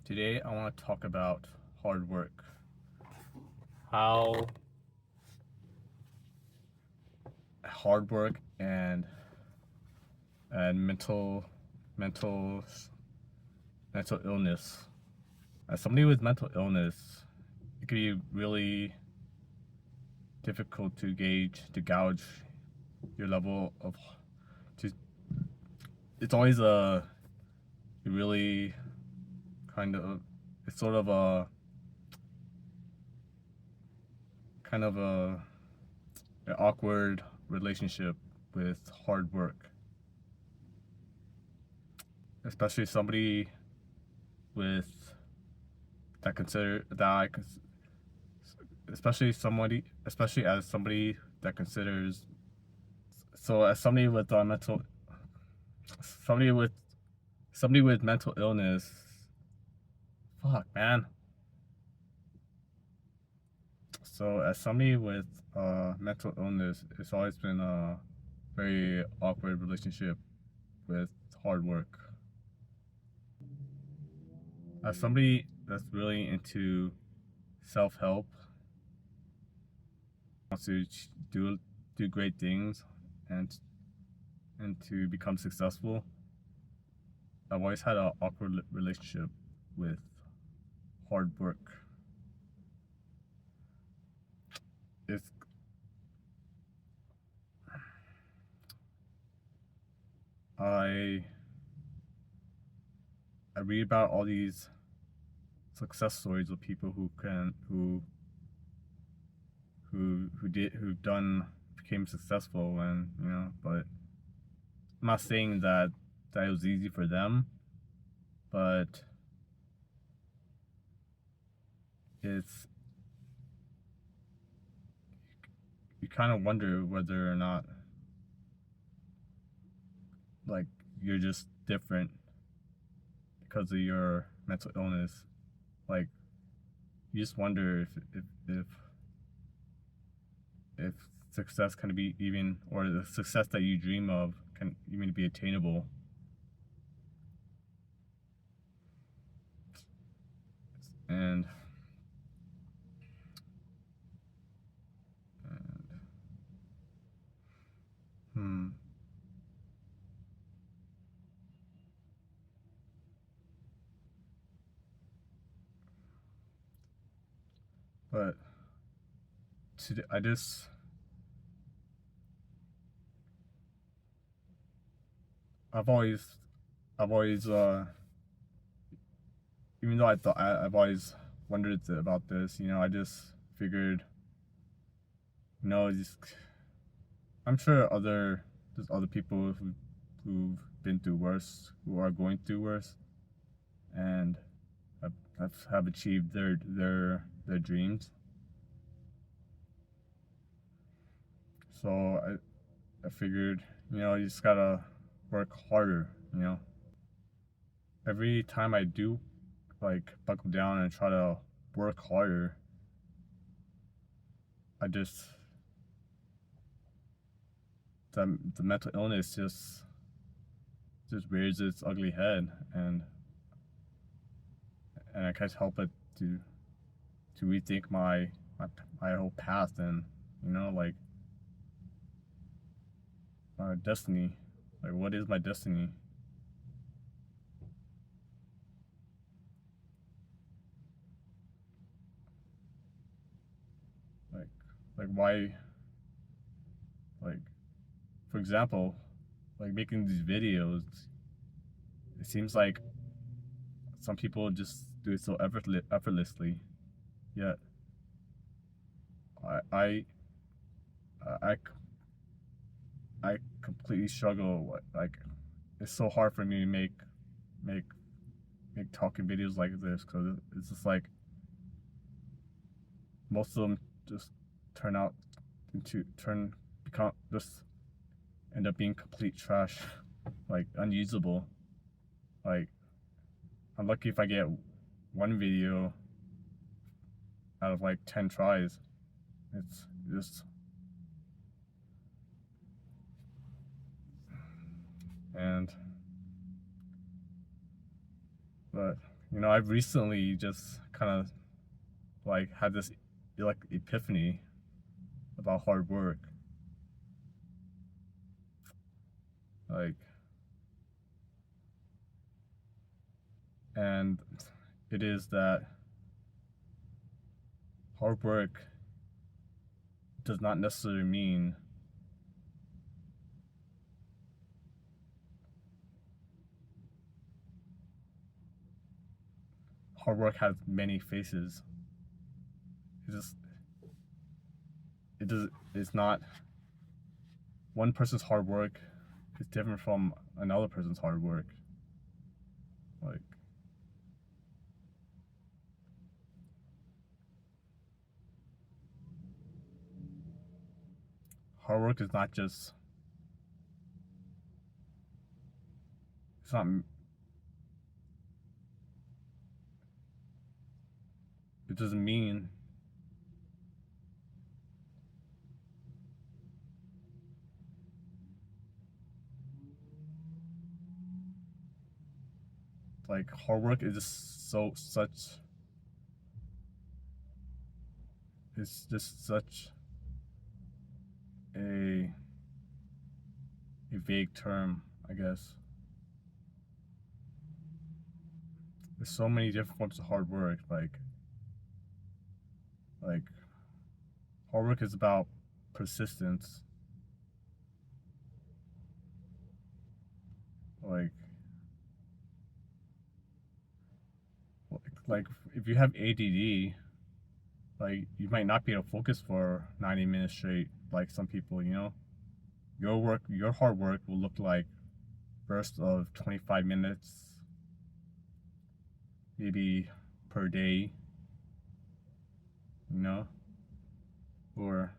Today I want to talk about hard work. How hard work and mental mental illness. As somebody with mental illness, it can be really difficult to gauge your level of to it's always a really kind of it's sort of a kind of a an awkward relationship with hard work, especially somebody with that consider that I especially as somebody that considers as somebody with somebody with somebody with mental illness. Fuck, man. So as somebody with mental illness, it's always been a very awkward relationship with hard work. As somebody that's really into self-help, wants to do great things and to become successful, I've always had an awkward relationship with hard work. It's I read about all these success stories of people who've became successful, and but I'm not saying that it was easy for them, but it's you kind of wonder whether or not like you're just different because of your mental illness. Like you just wonder if success can be even, or the success that you dream of can even be attainable. And but today I've always even though I've always wondered about this, I just figured, just I'm sure there's other people who've been through worse, who are going through worse, and have achieved their dreams. So I figured, you just gotta work harder. Every time I do like buckle down and try to work harder, I just the mental illness just rears its ugly head, and I can't help it to rethink my whole past, and like my destiny. Like, what is my destiny? Like why? Like, for example, like making these videos, it seems like some people just do it so effortlessly. Yet I I I completely struggle. Like, it's so hard for me to make talking videos like this, because it's just like most of them just become just end up being complete trash, like unusable. Like, I'm lucky if I get one video out of like 10 tries. It's just and but I've recently just kind of like had this like epiphany about hard work. Like, and it is that hard work does not necessarily mean hard work has many faces. It just it does it's not one person's hard work is different from another person's hard work. Like, hard work is not just it's not it doesn't mean like hard work is just such a vague term, I guess. There's so many different forms of hard work. Like hard work is about persistence. Like like if you have ADD, like you might not be able to focus for 90 minutes straight. Like some people, your hard work will look like bursts of 25 minutes, maybe per day, you know, or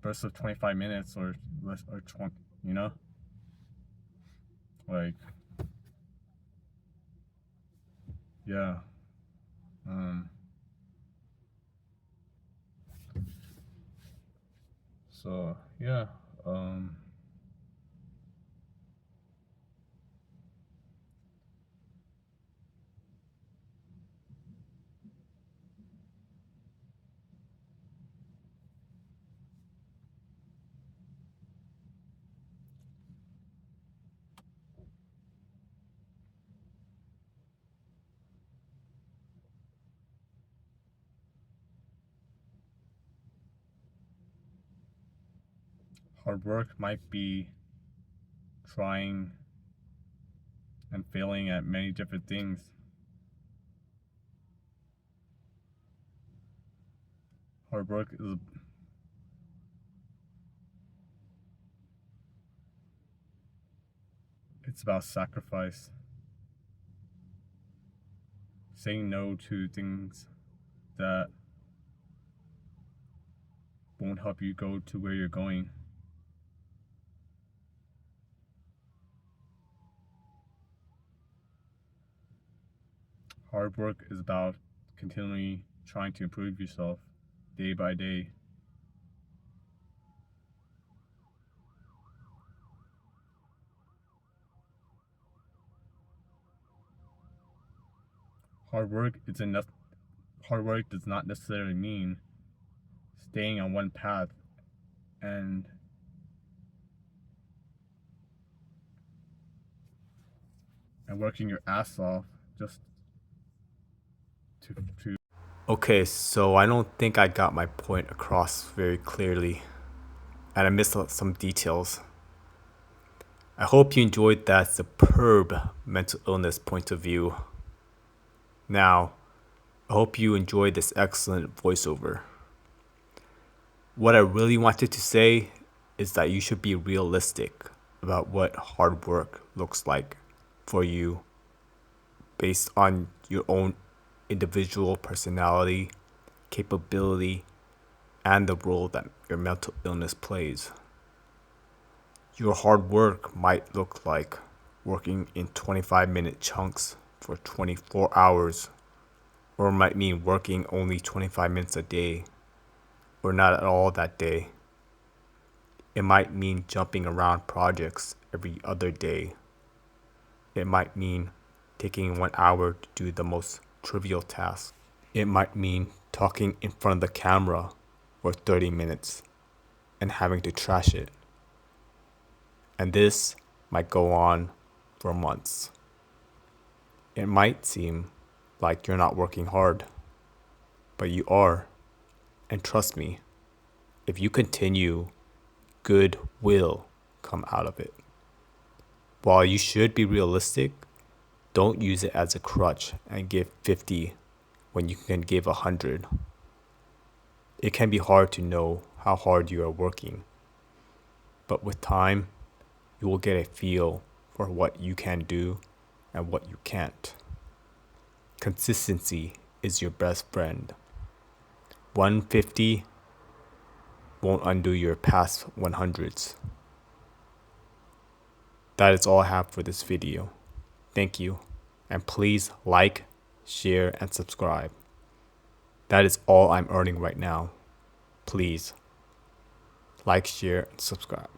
bursts of 25 minutes or less or 20, like yeah. Um, so yeah. Um, Hard work might be trying and failing at many different things. Hard work is it's about sacrifice, saying no to things that won't help you go to where you're going. Hard work is about continually trying to improve yourself day by day. Hard work is enough. Hard work does not necessarily mean staying on one path and working your ass off just to. Okay, so I don't think I got my point across very clearly, and I missed some details. I hope you enjoyed that superb mental illness point of view. Now, I hope you enjoyed this excellent voiceover. What I really wanted to say is that you should be realistic about what hard work looks like for you based on your own individual personality, capability, and the role that your mental illness plays. Your hard work might look like working in 25-minute chunks for 24 hours, or it might mean working only 25 minutes a day, or not at all that day. It might mean jumping around projects every other day. It might mean taking 1 hour to do the most trivial task. It might mean talking in front of the camera for 30 minutes and having to trash it. And this might go on for months. It might seem like you're not working hard, but you are. And trust me, if you continue, good will come out of it. While you should be realistic, don't use it as a crutch and give 50 when you can give 100. It can be hard to know how hard you are working, but with time, you will get a feel for what you can do and what you can't. Consistency is your best friend. 150 won't undo your past 100s. That is all I have for this video. Thank you, and please like, share, and subscribe. That is all I'm earning right now. Please like, share, and subscribe.